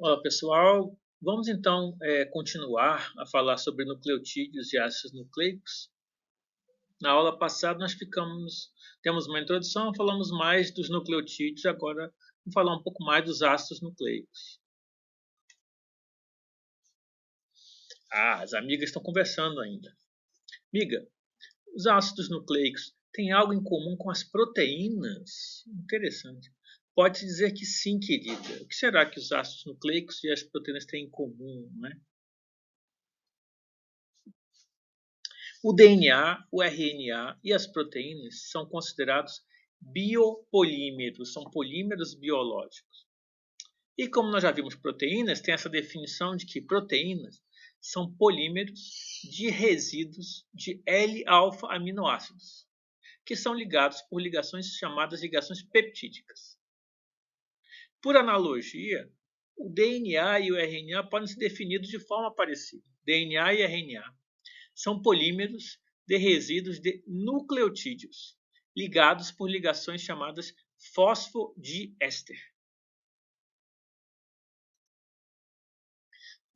Olá, pessoal. Vamos então continuar a falar sobre nucleotídeos e ácidos nucleicos. Na aula passada nós temos uma introdução, falamos mais dos nucleotídeos, agora vamos falar um pouco mais dos ácidos nucleicos. As amigas estão conversando ainda. Amiga, os ácidos nucleicos têm algo em comum com as proteínas? Interessante. Pode-se dizer que sim, querida. O que será que os ácidos nucleicos e as proteínas têm em comum, não é? O DNA, o RNA e as proteínas são considerados biopolímeros, são polímeros biológicos. E como nós já vimos proteínas, tem essa definição de que proteínas são polímeros de resíduos de L-alfa-aminoácidos, que são ligados por ligações chamadas ligações peptídicas. Por analogia, o DNA e o RNA podem ser definidos de forma parecida. DNA e RNA são polímeros de resíduos de nucleotídeos, ligados por ligações chamadas fosfodiéster.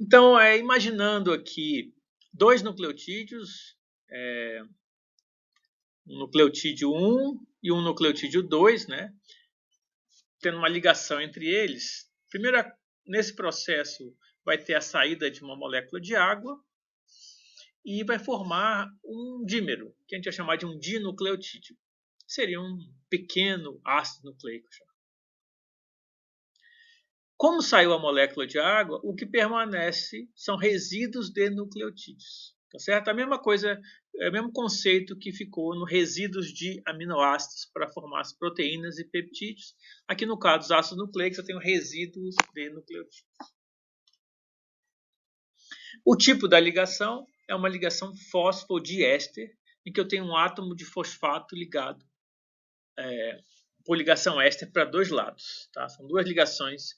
Então, imaginando aqui dois nucleotídeos, um nucleotídeo 1 e um nucleotídeo 2, né, tendo uma ligação entre eles. Primeiro, nesse processo, vai ter a saída de uma molécula de água e vai formar um dímero, que a gente vai chamar de um dinucleotídeo. Seria um pequeno ácido nucleico. Como saiu a molécula de água, o que permanece são resíduos de nucleotídeos. Tá certo? A mesma coisa, o mesmo conceito que ficou no resíduos de aminoácidos para formar as proteínas e peptídeos. Aqui no caso dos ácidos nucleicos, eu tenho resíduos de nucleotídeos. O tipo da ligação é uma ligação fosfodiéster, em que eu tenho um átomo de fosfato ligado por ligação éster para dois lados. Tá? São duas ligações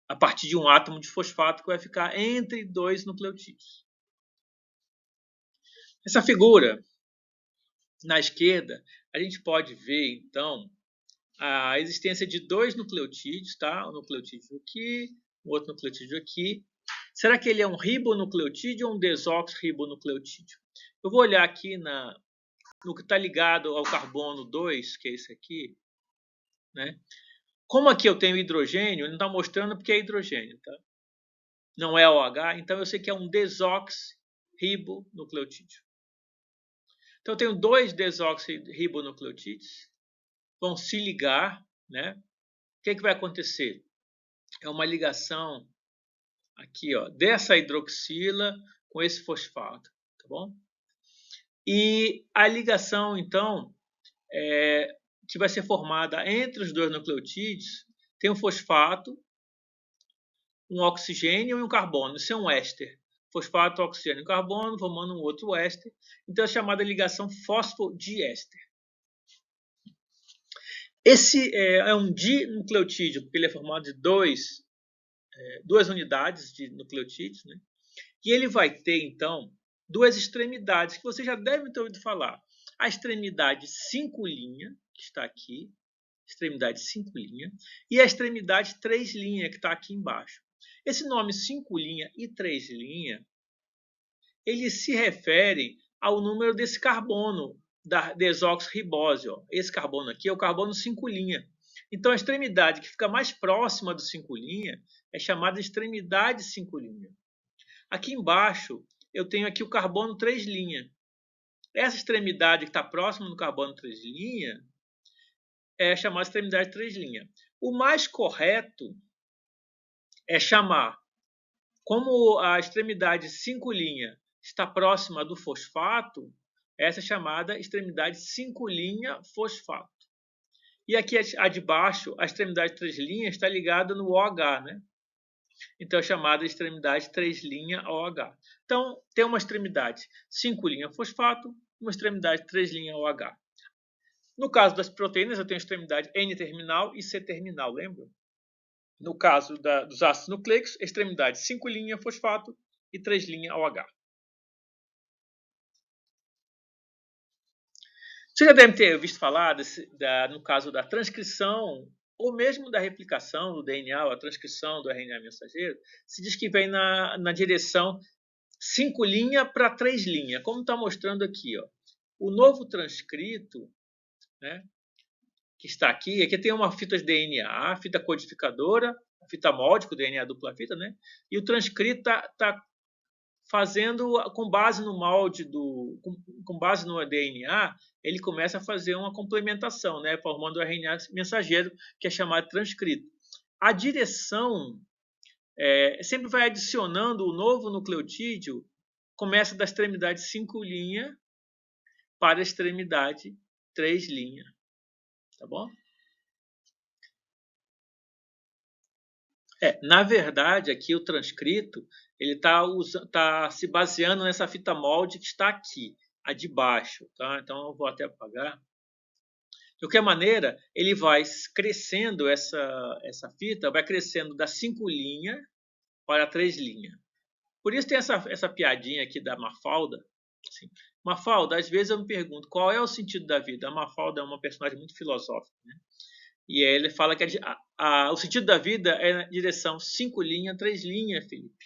a partir de um átomo de fosfato que vai ficar entre dois nucleotídeos. Essa figura, na esquerda, a gente pode ver, então, a existência de dois nucleotídeos, tá? Um nucleotídeo aqui, um outro nucleotídeo aqui. Será que ele é um ribonucleotídeo ou um desoxirribonucleotídeo? Eu vou olhar aqui no que está ligado ao carbono 2, que é esse aqui, né? Como aqui eu tenho hidrogênio, ele não está mostrando porque é hidrogênio, tá? Não é OH, então eu sei que é um desoxirribonucleotídeo. Então eu tenho dois desoxirribonucleotídeos, vão se ligar, né? O que vai acontecer? É uma ligação aqui, ó, dessa hidroxila com esse fosfato, tá bom? E a ligação, então, que vai ser formada entre os dois nucleotídeos, tem um fosfato, um oxigênio e um carbono. Isso é um éster. Fosfato, oxigênio e carbono, formando um outro éster. Então, é chamada ligação fosfodiéster. Esse é um dinucleotídeo, porque ele é formado de duas unidades de nucleotídeos, né? E ele vai ter, então, duas extremidades, que você já deve ter ouvido falar. A extremidade 5', que está aqui, extremidade 5', e a extremidade 3', que está aqui embaixo. Esse nome 5' e 3', eles se referem ao número desse carbono, da desoxirribose. Ó. Esse carbono aqui é o carbono 5'. Então, a extremidade que fica mais próxima do 5' é chamada extremidade 5'. Aqui embaixo, eu tenho aqui o carbono 3'. Essa extremidade que está próxima do carbono 3' é chamada extremidade 3'. O mais correto é chamar, como a extremidade 5' está próxima do fosfato, essa é chamada extremidade 5' fosfato. E aqui a de baixo, a extremidade 3' está ligada no OH, né? Então é chamada extremidade 3' OH. Então tem uma extremidade 5' fosfato, uma extremidade 3' OH. No caso das proteínas, eu tenho a extremidade N-terminal e C-terminal, lembra? No caso dos ácidos nucleicos, extremidade 5' fosfato e 3' OH. Você já deve ter visto falar no caso da transcrição ou mesmo da replicação do DNA, ou a transcrição do RNA mensageiro, se diz que vem na direção 5' para 3', como está mostrando aqui. Ó. O novo transcrito, né, que está aqui tem uma fita de DNA, fita codificadora, fita molde, com DNA dupla fita, né? E o transcrito está fazendo, com base no molde com base no DNA, ele começa a fazer uma complementação, né? Formando o RNA mensageiro, que é chamado transcrito. A direção sempre vai adicionando o novo nucleotídeo, começa da extremidade 5' para a extremidade 3'. Tá bom? Na verdade, aqui o transcrito ele tá se baseando nessa fita molde que está aqui, a de baixo. Tá? Então, eu vou até apagar. De qualquer maneira, ele vai crescendo, essa fita vai crescendo da 5' para 3'. Por isso tem essa piadinha aqui da Mafalda. Assim, Mafalda, às vezes eu me pergunto qual é o sentido da vida. A Mafalda é uma personagem muito filosófica, né? E aí ele fala que o sentido da vida é na direção 5', 3', Felipe,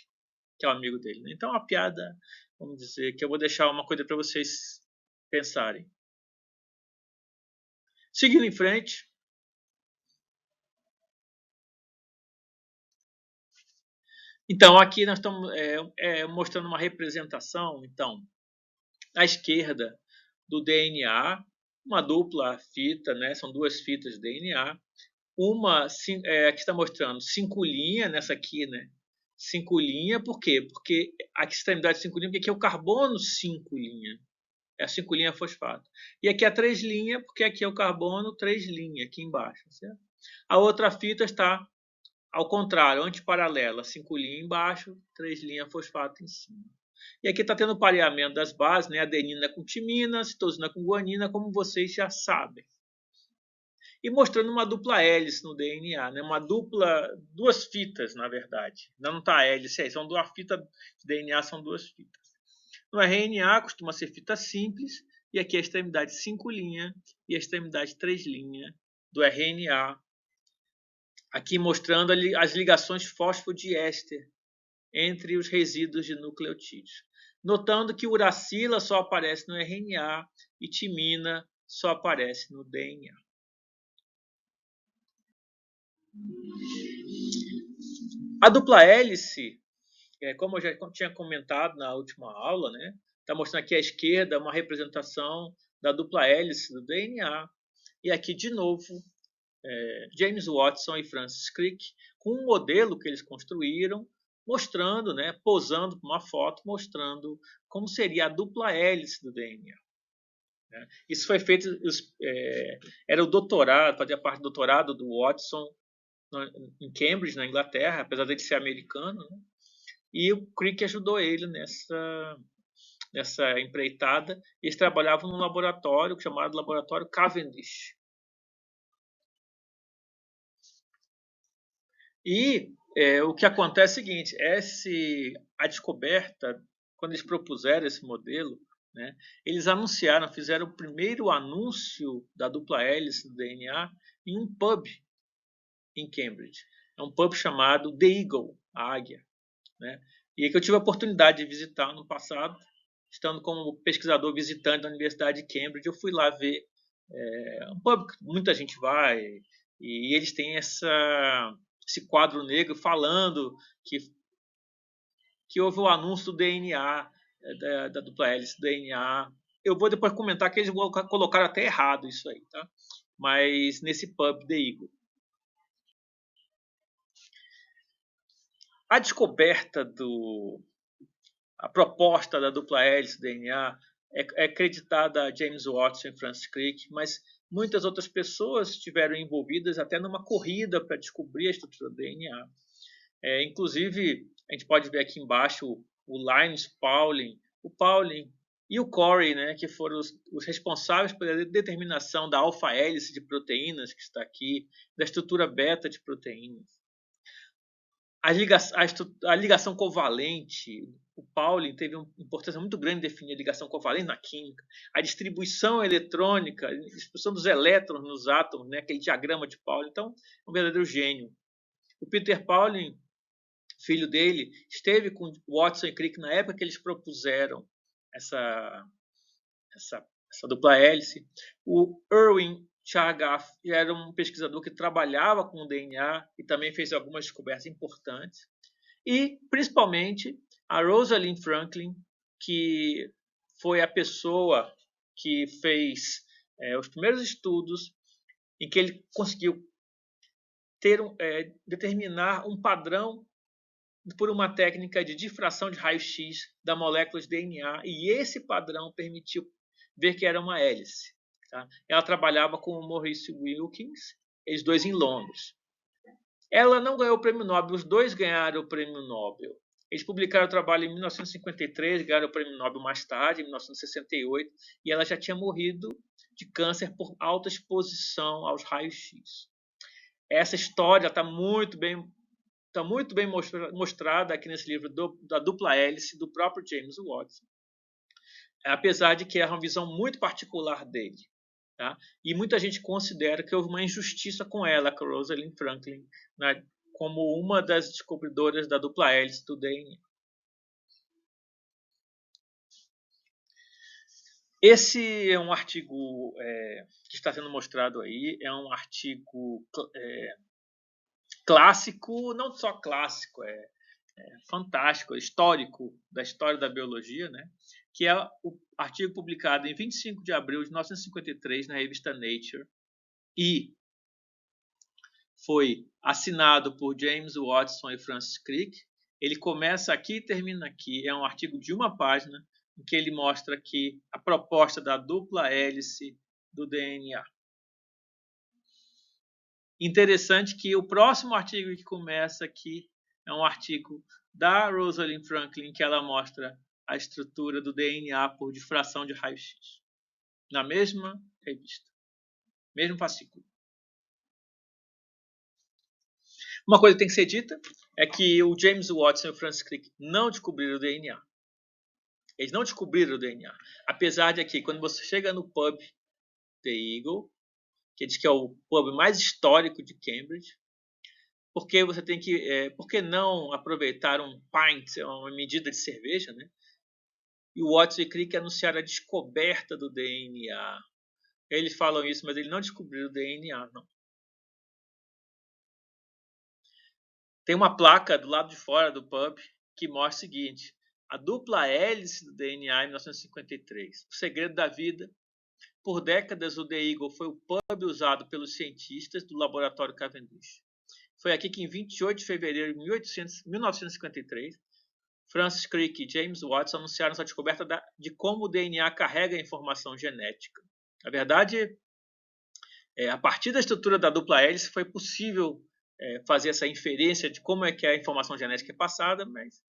que é o amigo dele. Né? Então, a piada, vamos dizer, que eu vou deixar uma coisa para vocês pensarem. Seguindo em frente. Então, aqui nós estamos mostrando uma representação, então, à esquerda do DNA, uma dupla fita, né? São duas fitas de DNA. Uma aqui está mostrando 5' nessa aqui, né? 5', por quê? Porque a extremidade de 5', porque aqui é o carbono 5', é a 5' fosfato. E aqui é a 3', porque aqui é o carbono 3', aqui embaixo. Certo? A outra fita está ao contrário, antiparalela, 5' embaixo, 3' fosfato em cima. E aqui está tendo o pareamento das bases, né? Adenina com timina, citosina com guanina, como vocês já sabem. E mostrando uma dupla hélice no DNA, né? Duas fitas, na verdade. Não está hélice aí, são duas fitas de DNA, são duas fitas. No RNA costuma ser fita simples, e aqui a extremidade 5' e a extremidade 3' do RNA. Aqui mostrando as ligações fosfodiéster entre os resíduos de nucleotídeos. Notando que uracila só aparece no RNA e timina só aparece no DNA. A dupla hélice, como eu já tinha comentado na última aula, né, está mostrando aqui à esquerda uma representação da dupla hélice do DNA. E aqui, de novo, James Watson e Francis Crick, com um modelo que eles construíram, mostrando, né, posando para uma foto, mostrando como seria a dupla hélice do DNA. Né? Isso foi feito, era o doutorado, fazia parte do doutorado do Watson em Cambridge, na Inglaterra, apesar de ele ser americano, né? E o Crick ajudou ele nessa empreitada. Eles trabalhavam num laboratório chamado Laboratório Cavendish. E o que acontece é o seguinte, a descoberta, quando eles propuseram esse modelo, né, eles anunciaram, fizeram o primeiro anúncio da dupla hélice do DNA em um pub em Cambridge. É um pub chamado The Eagle, a Águia. Né? E que eu tive a oportunidade de visitar no passado, estando como pesquisador visitante da Universidade de Cambridge, eu fui lá ver um pub que muita gente vai, e eles têm esse quadro negro falando que houve o anúncio do DNA, da dupla hélice do DNA. Eu vou depois comentar que eles colocaram até errado isso aí, tá? Mas nesse pub The Eagle. A descoberta a proposta da dupla hélice do DNA é acreditada a James Watson e Francis Crick, mas muitas outras pessoas estiveram envolvidas até numa corrida para descobrir a estrutura do DNA. Inclusive, a gente pode ver aqui embaixo o Linus Pauling, o Pauling e o Corey, né, que foram os responsáveis pela determinação da alfa-hélice de proteínas, que está aqui, da estrutura beta de proteínas. A ligação covalente o Pauling teve uma importância muito grande em definir a ligação covalente na química, a distribuição eletrônica, a distribuição dos elétrons nos átomos, né, aquele diagrama de Pauling. Então, é um verdadeiro gênio. O Peter Pauling, filho dele, esteve com Watson e Crick na época que eles propuseram essa dupla hélice. O Erwin Chargaff era um pesquisador que trabalhava com o DNA e também fez algumas descobertas importantes. E, principalmente, a Rosalind Franklin, que foi a pessoa que fez os primeiros estudos em que ele conseguiu determinar um padrão por uma técnica de difração de raio-x da molécula de DNA, e esse padrão permitiu ver que era uma hélice. Tá? Ela trabalhava com o Maurice Wilkins, eles dois em Londres. Ela não ganhou o prêmio Nobel, os dois ganharam o prêmio Nobel. Eles publicaram o trabalho em 1953, ganharam o prêmio Nobel mais tarde, em 1968, e ela já tinha morrido de câncer por alta exposição aos raios-x. Essa história está muito bem mostrada aqui nesse livro da dupla hélice do próprio James Watson, apesar de que é uma visão muito particular dele. Tá? E muita gente considera que houve uma injustiça com ela, com Rosalind Franklin, né, como uma das descobridoras da dupla hélice do DNA. Esse é um artigo que está sendo mostrado aí, é um artigo clássico, não só clássico, fantástico, histórico, da história da biologia, né? Que é o artigo publicado em 25 de abril de 1953 na revista Nature e foi assinado por James Watson e Francis Crick. Ele começa aqui e termina aqui. É um artigo de uma página em que ele mostra que a proposta da dupla hélice do DNA. Interessante que o próximo artigo que começa aqui é um artigo da Rosalind Franklin, que ela mostra a estrutura do DNA por difração de raio-x. Na mesma revista. Mesmo fascículo. Uma coisa que tem que ser dita é que o James Watson e o Francis Crick não descobriram o DNA. Eles não descobriram o DNA. Apesar de que, quando você chega no pub The Eagle, que diz que é o pub mais histórico de Cambridge, porque você tem que, por que não aproveitar um pint, uma medida de cerveja, né? E o Watson e Crick anunciaram a descoberta do DNA. Eles falam isso, mas eles não descobriram o DNA, não. Tem uma placa do lado de fora do pub que mostra o seguinte: a dupla hélice do DNA em 1953. O segredo da vida. Por décadas, o The Eagle foi o pub usado pelos cientistas do laboratório Cavendish. Foi aqui que, em 28 de fevereiro de 1953, Francis Crick e James Watson anunciaram sua descoberta de como o DNA carrega a informação genética. Na verdade, a partir da estrutura da dupla hélice foi possível fazer essa inferência de como é que a informação genética é passada, mas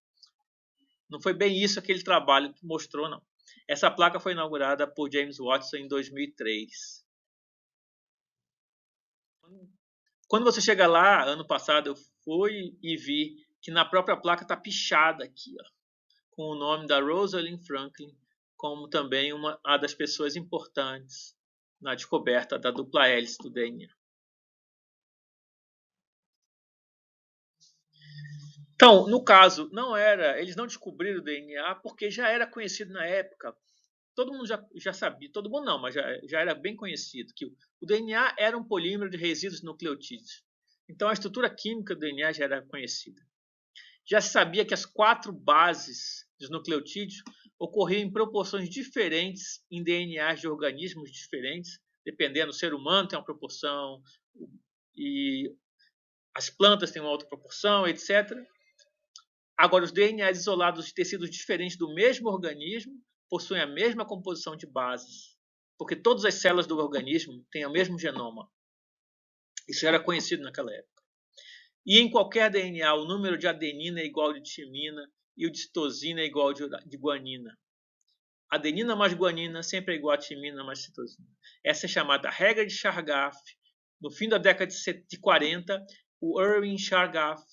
não foi bem isso aquele trabalho que mostrou, não. Essa placa foi inaugurada por James Watson em 2003. Quando você chega lá, ano passado, eu fui e vi que na própria placa está pichada aqui, ó, com o nome da Rosalind Franklin, como também uma das pessoas importantes na descoberta da dupla hélice do DNA. Então, no caso, eles não descobriram o DNA porque já era conhecido na época. Todo mundo já sabia, todo mundo não, mas já era bem conhecido que o DNA era um polímero de resíduos nucleotídeos. Então, a estrutura química do DNA já era conhecida. Já se sabia que as 4 bases dos nucleotídeos ocorriam em proporções diferentes em DNAs de organismos diferentes, dependendo, o ser humano tem uma proporção e as plantas têm uma outra proporção, etc. Agora, os DNAs isolados de tecidos diferentes do mesmo organismo possuem a mesma composição de bases, porque todas as células do organismo têm o mesmo genoma. Isso já era conhecido naquela época. E em qualquer DNA, o número de adenina é igual de timina e o de citosina é igual de guanina. Adenina mais guanina sempre é igual a timina mais citosina. Essa é chamada regra de Chargaff. No fim da década de 40, o Erwin Chargaff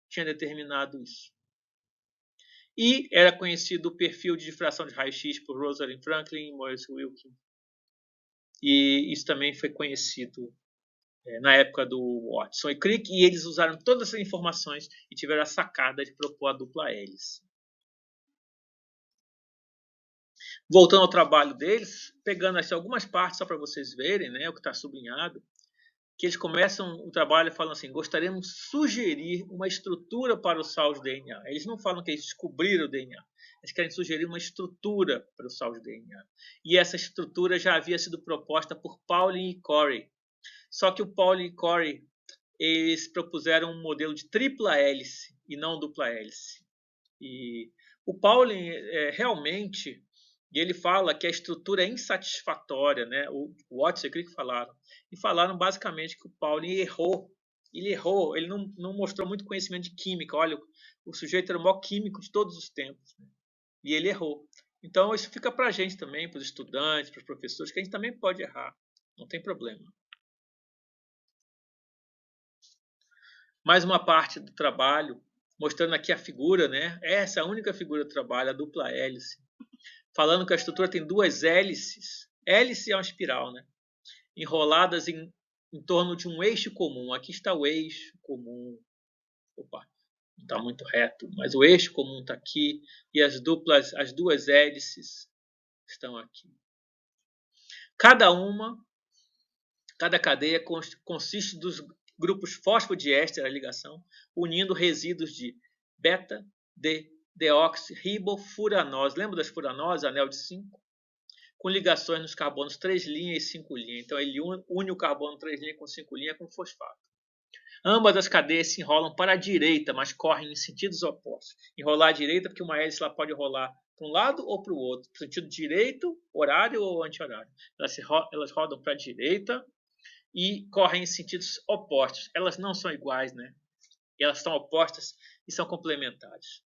tinha determinado isso. E era conhecido o perfil de difração de raio-x por Rosalind Franklin e Maurice Wilkin. E isso também foi conhecido na época do Watson e Crick, e eles usaram todas essas informações e tiveram a sacada de propor a dupla hélice. Voltando ao trabalho deles, pegando assim, algumas partes só para vocês verem, né, o que está sublinhado, que eles começam o trabalho falando assim: gostaríamos de sugerir uma estrutura para o sal de DNA. Eles não falam que eles descobriram o DNA, eles querem sugerir uma estrutura para o sal de DNA. E essa estrutura já havia sido proposta por Pauling e Corey. Só que o Pauling e Corey, eles propuseram um modelo de tripla hélice e não dupla hélice. E o Pauling realmente, ele fala que a estrutura é insatisfatória, né? O Watson e o Crick falaram. E falaram basicamente que o Pauling errou. Ele errou, ele não mostrou muito conhecimento de química. Olha, o sujeito era o maior químico de todos os tempos. Né? E ele errou. Então isso fica para a gente também, para os estudantes, para os professores, que a gente também pode errar. Não tem problema. Mais uma parte do trabalho, mostrando aqui a figura, né? Essa é a única figura do trabalho, a dupla hélice. Falando que a estrutura tem duas hélices. Hélice é uma espiral, né? Enroladas em torno de um eixo comum. Aqui está o eixo comum. Opa, não está muito reto, mas o eixo comum está aqui e as duas hélices estão aqui. Cada cadeia consiste dos grupos fosfodiéster, a ligação, unindo resíduos de beta, deoxirribofuranose. Lembra das furanoses, anel de 5? Com ligações nos carbonos 3' e 5'. Então, ele une o carbono 3' com 5' com fosfato. Ambas as cadeias se enrolam para a direita, mas correm em sentidos opostos. Enrolar à direita porque uma hélice ela pode rolar para um lado ou para o outro, sentido direito, horário ou anti-horário. Elas rodam para a direita e correm em sentidos opostos. Elas não são iguais, né? Elas estão opostas e são complementares.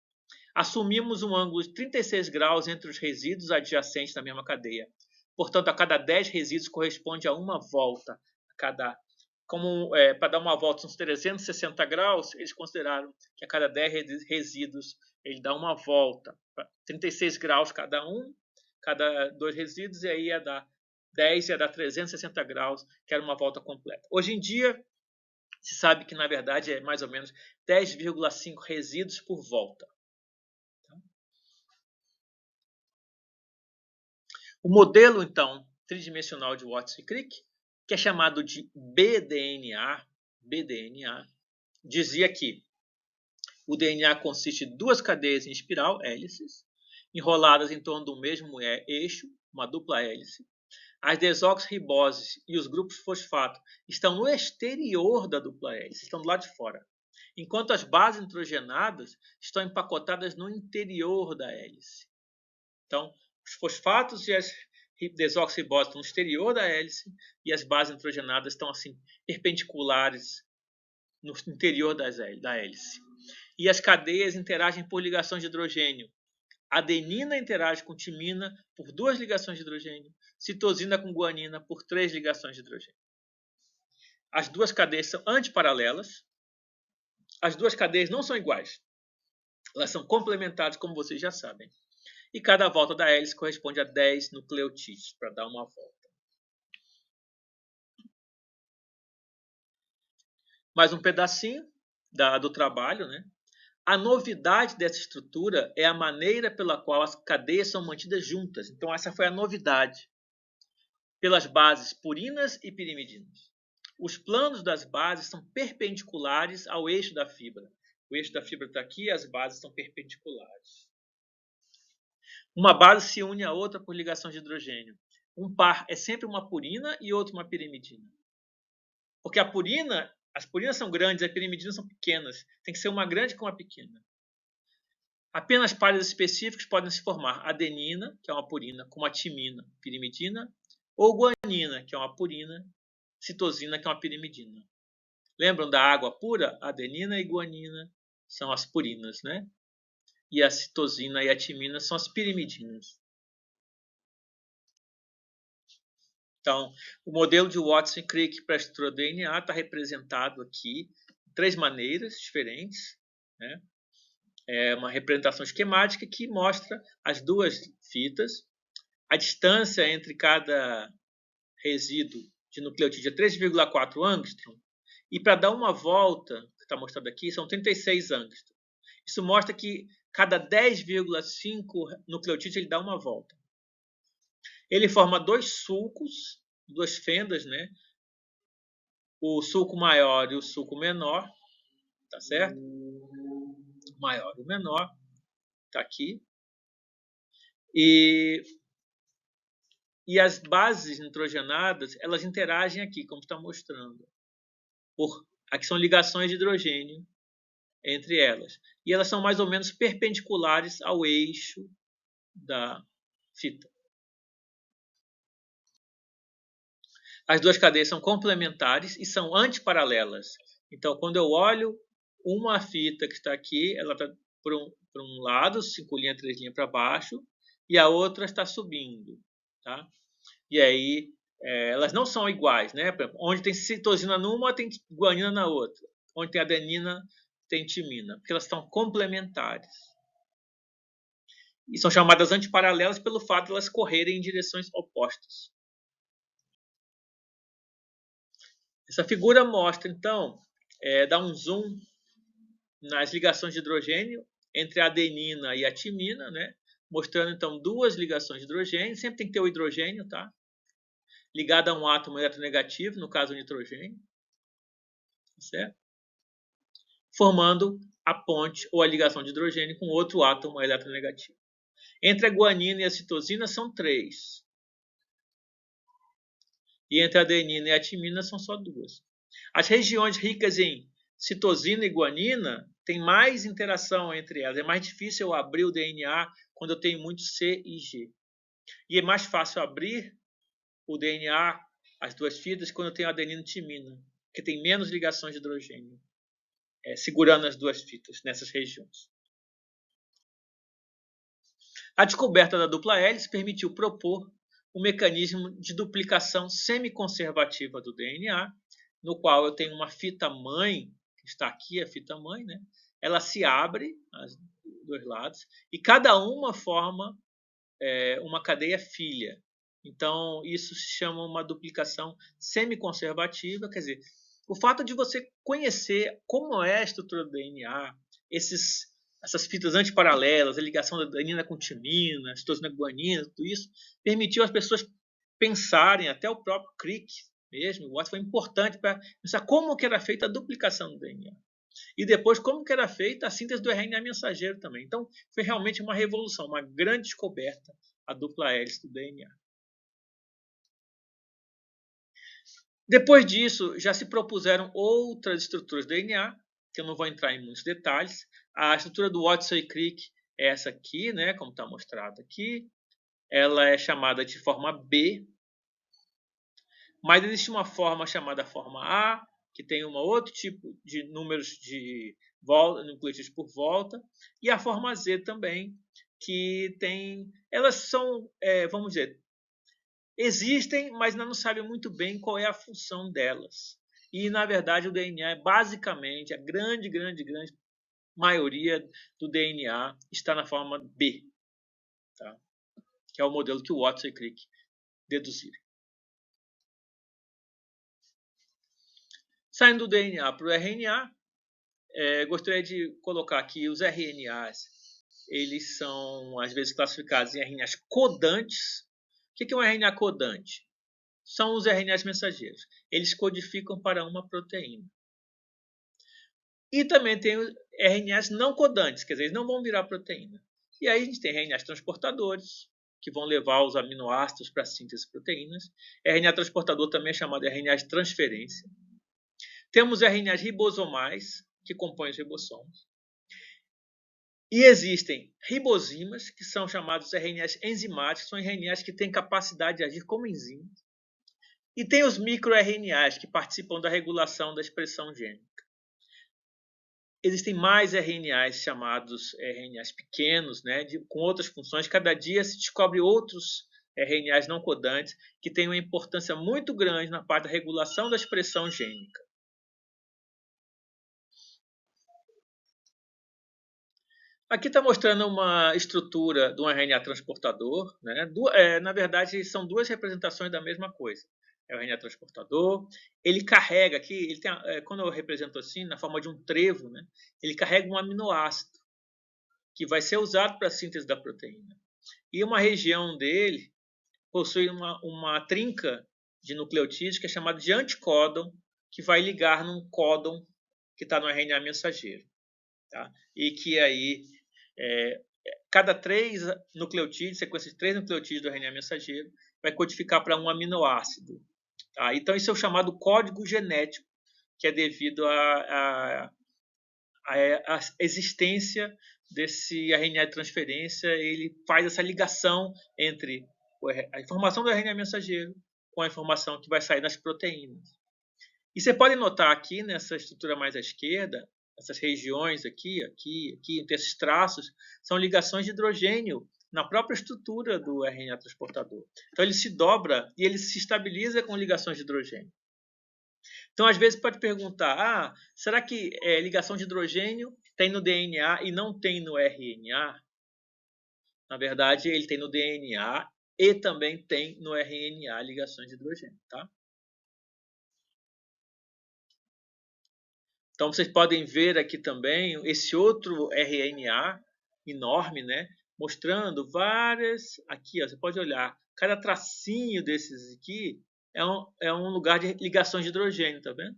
Assumimos um ângulo de 36 graus entre os resíduos adjacentes na mesma cadeia. Portanto, a cada 10 resíduos corresponde a uma volta. Para dar uma volta são 360 graus, eles consideraram que a cada 10 resíduos ele dá uma volta. 36 graus cada 2 resíduos, e aí ia dar 10, ia dar 360 graus, que era uma volta completa. Hoje em dia, se sabe que, na verdade, é mais ou menos 10,5 resíduos por volta. O modelo, então, tridimensional de Watson e Crick, que é chamado de BDNA, dizia que o DNA consiste de duas cadeias em espiral, hélices, enroladas em torno do mesmo eixo, uma dupla hélice. As desoxirriboses e os grupos fosfato estão no exterior da dupla hélice, estão do lado de fora, enquanto as bases nitrogenadas estão empacotadas no interior da hélice. Então, os fosfatos e as desoxirriboses estão no exterior da hélice e as bases nitrogenadas estão assim perpendiculares no interior da hélice. E as cadeias interagem por ligações de hidrogênio. Adenina interage com timina por 2 ligações de hidrogênio, citosina com guanina por 3 ligações de hidrogênio. As duas cadeias são antiparalelas. As duas cadeias não são iguais. Elas são complementares, como vocês já sabem. E cada volta da hélice corresponde a 10 nucleotídeos, para dar uma volta. Mais um pedacinho do trabalho, né? A novidade dessa estrutura é a maneira pela qual as cadeias são mantidas juntas. Então, essa foi a novidade. Pelas bases purinas e pirimidinas. Os planos das bases são perpendiculares ao eixo da fibra. O eixo da fibra está aqui e as bases são perpendiculares. Uma base se une a outra por ligação de hidrogênio. Um par é sempre uma purina e outro uma pirimidina. Porque as purinas são grandes, as pirimidinas são pequenas. Tem que ser uma grande com uma pequena. Apenas pares específicos podem se formar adenina, que é uma purina, com uma timina, pirimidina, ou guanina, que é uma purina, citosina, que é uma pirimidina. Lembram da água pura? Adenina e guanina são as purinas, né? E a citosina e a timina são as pirimidinas. Então, o modelo de Watson e Crick para a estrutura do DNA está representado aqui de 3 maneiras diferentes, né? É uma representação esquemática que mostra as duas fitas, a distância entre cada resíduo de nucleotídeo é 3,4 angstrom, e para dar uma volta, que está mostrado aqui, são 36 angstrom. Isso mostra que cada 10,5 nucleotídeos ele dá uma volta. Ele forma dois sulcos, duas fendas, né? O sulco maior e o sulco menor, tá certo? O maior e o menor, tá aqui. E as bases nitrogenadas, elas interagem aqui, como está mostrando. Aqui são ligações de hidrogênio entre elas. E elas são mais ou menos perpendiculares ao eixo da fita. As duas cadeias são complementares e são antiparalelas. Então, quando eu olho uma fita que está aqui, ela está por um lado, 5 linhas, 3 linhas para baixo, e a outra está subindo. Tá? E aí, elas não são iguais. Né? Onde tem citosina numa, tem guanina na outra. Onde tem adenina, tem timina. Porque elas estão complementares. E são chamadas antiparalelas pelo fato de elas correrem em direções opostas. Essa figura mostra, então, dá um zoom nas ligações de hidrogênio entre a adenina e a timina, né? Mostrando, então, duas ligações de hidrogênio. Sempre tem que ter o hidrogênio, tá? Ligado a um átomo eletronegativo, no caso o nitrogênio, certo? Formando a ponte ou a ligação de hidrogênio com outro átomo eletronegativo. Entre a guanina e a citosina são 3. E entre a adenina e a timina são só 2. As regiões ricas em citosina e guanina têm mais interação entre elas. É mais difícil eu abrir o DNA quando eu tenho muito C e G. E é mais fácil abrir o DNA, as duas fitas, quando eu tenho adenina e timina, que tem menos ligações de hidrogênio, segurando as duas fitas nessas regiões. A descoberta da dupla hélice permitiu propor um mecanismo de duplicação semiconservativa do DNA, no qual eu tenho uma fita mãe, que está aqui a fita mãe, né? Ela se abre, os dois lados, e cada uma forma uma cadeia filha. Então, isso se chama uma duplicação semiconservativa, quer dizer, o fato de você conhecer como é a estrutura do DNA, essas fitas antiparalelas, a ligação da adenina com timina, a citosina com guanina, tudo isso, permitiu as pessoas pensarem, até o próprio Crick mesmo, o Watson foi importante para pensar como que era feita a duplicação do DNA. E depois como que era feita a síntese do RNA mensageiro também. Então, foi realmente uma revolução, uma grande descoberta, a dupla hélice do DNA. Depois disso, já se propuseram outras estruturas do DNA, que eu não vou entrar em muitos detalhes. A estrutura do Watson e Crick é essa aqui, né, como está mostrado aqui. Ela é chamada de forma B, mas existe uma forma chamada forma A, que tem um outro tipo de números de nucleotídeos por volta, e a forma Z também, que tem... Elas são, vamos dizer, existem, mas não sabem muito bem qual é a função delas. E, na verdade, o DNA é basicamente, a grande maioria do DNA está na forma B, tá? Que é o modelo que o Watson e Crick deduziram. Saindo do DNA para o RNA, gostaria de colocar aqui os RNAs. Eles são, às vezes, classificados em RNAs codantes. O que é um RNA codante? São os RNAs mensageiros. Eles codificam para uma proteína. E também tem os RNAs não codantes, quer dizer, eles não vão virar proteína. E aí a gente tem RNAs transportadores, que vão levar os aminoácidos para a síntese de proteínas. RNA transportador também é chamado de RNA de transferência. Temos RNAs ribosomais, que compõem os ribossomos. E existem ribozimas, que são chamados RNAs enzimáticos, são RNAs que têm capacidade de agir como enzimas. E tem os microRNAs, que participam da regulação da expressão gênica. Existem mais RNAs chamados RNAs pequenos, né, com outras funções. Cada dia se descobre outros RNAs não codantes que têm uma importância muito grande na parte da regulação da expressão gênica. Aqui está mostrando uma estrutura de um RNA transportador, né? Na verdade, são duas representações da mesma coisa. É o RNA transportador, ele carrega aqui, ele tem, quando eu represento assim, na forma de um trevo, né? Ele carrega um aminoácido que vai ser usado para a síntese da proteína. E uma região dele possui uma trinca de nucleotídeos que é chamada de anticódon, que vai ligar num códon que está no RNA mensageiro. Tá? E que aí, cada 3 nucleotídeos, sequência de 3 nucleotídeos do RNA mensageiro, vai codificar para um aminoácido. Tá? Então, isso é o chamado código genético, que é devido à existência desse RNA de transferência. Ele faz essa ligação entre a informação do RNA mensageiro com a informação que vai sair das proteínas. E você pode notar aqui, nessa estrutura mais à esquerda, essas regiões aqui, esses traços, são ligações de hidrogênio na própria estrutura do RNA transportador. Então, ele se dobra e ele se estabiliza com ligações de hidrogênio. Então, às vezes, pode perguntar, será que ligação de hidrogênio tem no DNA e não tem no RNA? Na verdade, ele tem no DNA e também tem no RNA ligações de hidrogênio, tá? Então, vocês podem ver aqui também esse outro RNA enorme, né? Mostrando várias... Aqui, ó, você pode olhar. Cada tracinho desses aqui é um lugar de ligações de hidrogênio, tá vendo?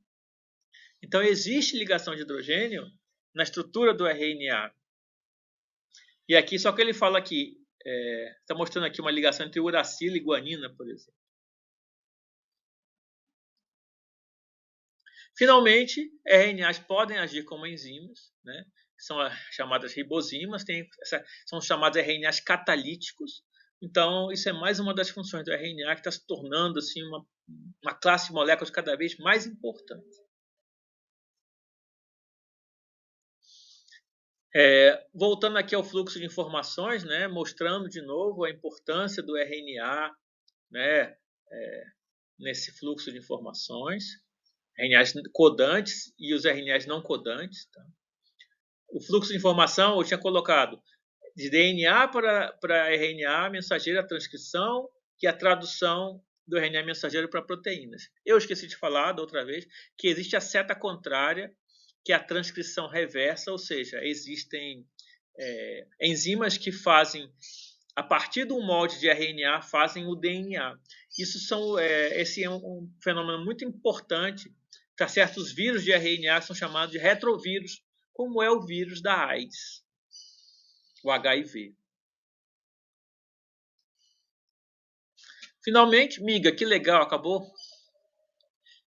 Então, existe ligação de hidrogênio na estrutura do RNA. E aqui, só que ele fala aqui, está mostrando aqui uma ligação entre uracila e guanina, por exemplo. Finalmente, RNAs podem agir como enzimas, né? São as chamadas ribozimas, são os chamados RNAs catalíticos. Então, isso é mais uma das funções do RNA que está se tornando assim, uma classe de moléculas cada vez mais importante. Voltando aqui ao fluxo de informações, né? Mostrando de novo a importância do RNA, né? Nesse fluxo de informações. RNAs codantes e os RNAs não codantes. Tá? O fluxo de informação eu tinha colocado de DNA para RNA mensageiro, a transcrição e a tradução do RNA mensageiro para proteínas. Eu esqueci de falar da outra vez que existe a seta contrária, que é a transcrição reversa, ou seja, existem enzimas que fazem, a partir de um molde de RNA, fazem o DNA. Esse é um fenômeno muito importante para certos vírus de RNA que são chamados de retrovírus, como é o vírus da AIDS, o HIV. Finalmente, miga, que legal, acabou?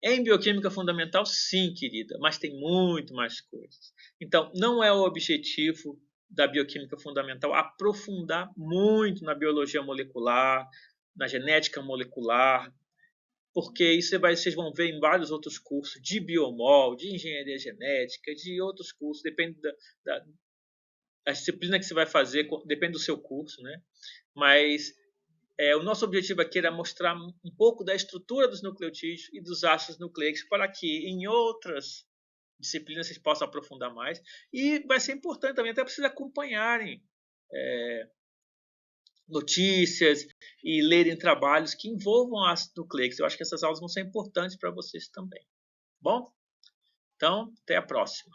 Em bioquímica fundamental, sim, querida, mas tem muito mais coisas. Então, não é o objetivo da bioquímica fundamental aprofundar muito na biologia molecular, na genética molecular, porque isso vocês vão ver em vários outros cursos de biomol, de engenharia genética, de outros cursos, depende da disciplina que você vai fazer, depende do seu curso, né? Mas o nosso objetivo aqui era mostrar um pouco da estrutura dos nucleotídeos e dos ácidos nucleicos para que em outras disciplinas vocês possam aprofundar mais. E vai ser importante também até para vocês acompanharem notícias e lerem trabalhos que envolvam ácidos nucleicos. Eu acho que essas aulas vão ser importantes para vocês também. Bom? Então, até a próxima.